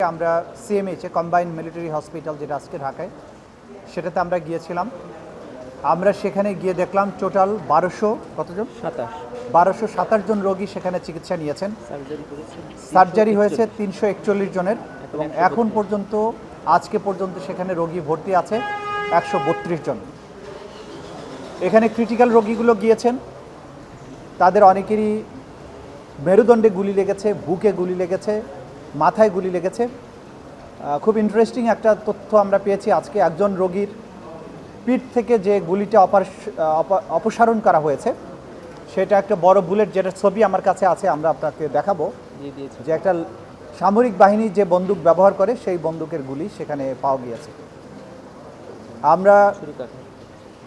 আমরা CMH combined military hospital যেটা আজকে ঢাকায় সেটাতে আমরা গিয়েছিলাম। আমরা সেখানে গিয়ে দেখলাম টোটাল 1227 জন রোগী সেখানে চিকিৎসা নিয়েছেন। সার্জারি হয়েছে 341 জনের এবং এখন পর্যন্ত আজকে পর্যন্ত সেখানে রোগী ভর্তি আছে 132 জন। এখানে ক্রিটিক্যাল রোগীগুলো গিয়েছেন, তাদের অনেকেরই মেরুদণ্ডে গুলি লেগেছে, বুকে গুলি লেগেছে, মাথায় গুলি লেগেছে। খুব ইন্টারেস্টিং একটা তথ্য আমরা পেয়েছি আজকে। একজন রোগীর পিঠ থেকে যে গুলিটা অপসারণ করা হয়েছে সেটা একটা বড় বুলেট, যেটা ছবি আমার কাছে আছে, আমরা আপনাকে দেখাবো, যে একটা সামরিক বাহিনী যে বন্দুক ব্যবহার করে সেই বন্দুকের গুলি সেখানে পাওয়া গিয়েছে। আমরা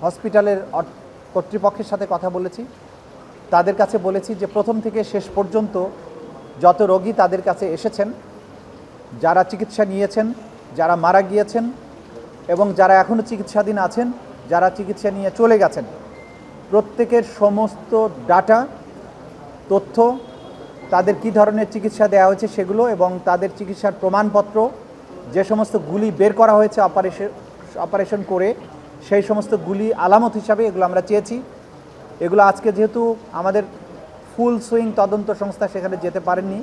হসপিটালের কর্তৃপক্ষের সাথে কথা বলেছি, তাদের কাছে বলেছি যে প্রথম থেকে শেষ পর্যন্ত যত রোগী তাদের কাছে এসেছেন, যারা চিকিৎসা নিয়েছেন, যারা মারা গিয়েছেন এবং যারা এখনও চিকিৎসাধীন আছেন, যারা চিকিৎসা নিয়ে চলে গেছেন, প্রত্যেকের সমস্ত ডাটা, তথ্য, তাদের কী ধরনের চিকিৎসা দেওয়া হয়েছে সেগুলো এবং তাদের চিকিৎসার প্রমাণপত্র, যে সমস্ত গুলি বের করা হয়েছে অপারেশন করে সেই সমস্ত গুলি আলামত হিসাবে এগুলো আমরা চেয়েছি। এগুলো আজকে যেহেতু আমাদের ফুল সুইং তদন্ত সংস্থা সেখানে যেতে পারেননি,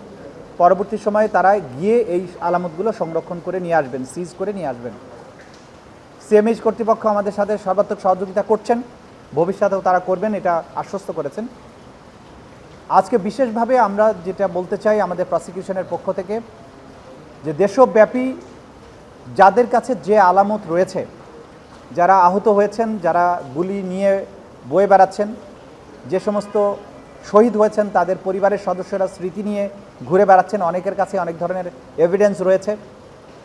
পরবর্তী সময়ে তারা গিয়ে এই আলামতগুলো সংরক্ষণ করে নিয়ে আসবেন, সিজ করে নিয়ে আসবেন। সিএমএইচ কর্তৃপক্ষ আমাদের সাথে সর্বাত্মক সহযোগিতা করছেন, ভবিষ্যতেও তারা করবেন, এটা আশ্বস্ত করেছেন। আজকে বিশেষভাবে আমরা যেটা বলতে চাই আমাদের প্রসিকিউশনের পক্ষ থেকে, যে দেশব্যাপী যাদের কাছে যে আলামত রয়েছে, যারা আহত হয়েছেন, যারা গুলি নিয়ে বয়ে বেড়াচ্ছেন, যে সমস্ত শহীদ হয়েছেন তাদের পরিবারের সদস্যরা স্মৃতি নিয়ে ঘুরে বেড়াচ্ছেন, অনেকের কাছে অনেক ধরনের এভিডেন্স রয়েছে।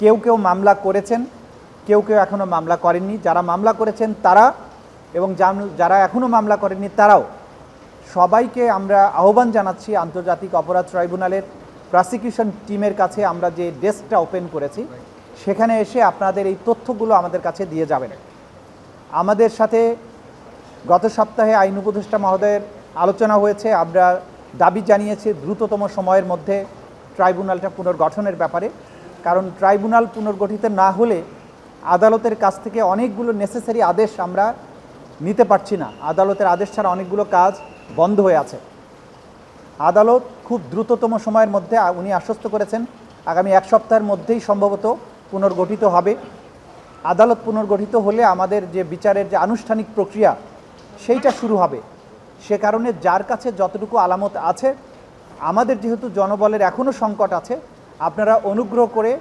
কেউ কেউ মামলা করেছেন, কেউ কেউ এখনও মামলা করেননি। যারা মামলা করেছেন তারা এবং যারা এখনও মামলা করেননি তারাও, সবাইকে আমরা আহ্বান জানাচ্ছি আন্তর্জাতিক অপরাধ ট্রাইব্যুনালের প্রসিকিউশন টিমের কাছে আমরা যে ডেস্কটা ওপেন করেছি সেখানে এসে আপনাদের এই তথ্যগুলো আমাদের কাছে দিয়ে যাবেন। আমাদের সাথে গত সপ্তাহে আইন উপদেষ্টা মহোদয়ের আলোচনা হয়েছে। আমরা দাবি জানিয়েছি দ্রুততম সময়ের মধ্যে ট্রাইব্যুনালটা পুনর্গঠনের ব্যাপারে, কারণ ট্রাইব্যুনাল পুনর্গঠিত না হলে আদালতের কাছ থেকে অনেকগুলো নেসেসারি আদেশ আমরা নিতে পারছি না। আদালতের আদেশ ছাড়া অনেকগুলো কাজ বন্ধ হয়ে আছে। আদালত খুব দ্রুততম সময়ের মধ্যে, উনি আশ্বস্ত করেছেন আগামী এক সপ্তাহের মধ্যেই সম্ভবত পুনর্গঠিত হবে। আদালত পুনর্গঠিত হলে আমাদের যে বিচারের যে আনুষ্ঠানিক প্রক্রিয়া সেইটা শুরু হবে। সে কারণে যার কাছে যতটুকু আলামত আছে, আমাদের যেহেতু জনবলের এখনও সংকট আছে, আপনারা অনুগ্রহ করে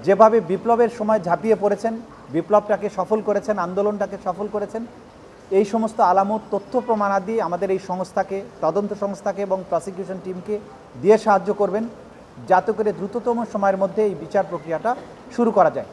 যেভাবে বিপ্লবের সময় ঝাঁপিয়ে পড়েছেন, বিপ্লবটাকে সফল করেছেন, আন্দোলনটাকে সফল করেছেন, এই সমস্ত আলামত, তথ্য প্রমাণাদি আমাদের এই সংস্থাকে, তদন্ত সংস্থাকে এবং প্রসিকিউশন টিমকে দিয়ে সাহায্য করবেন, যাতে করে দ্রুততম সময়ের মধ্যে এই বিচার প্রক্রিয়াটা শুরু করা যায়।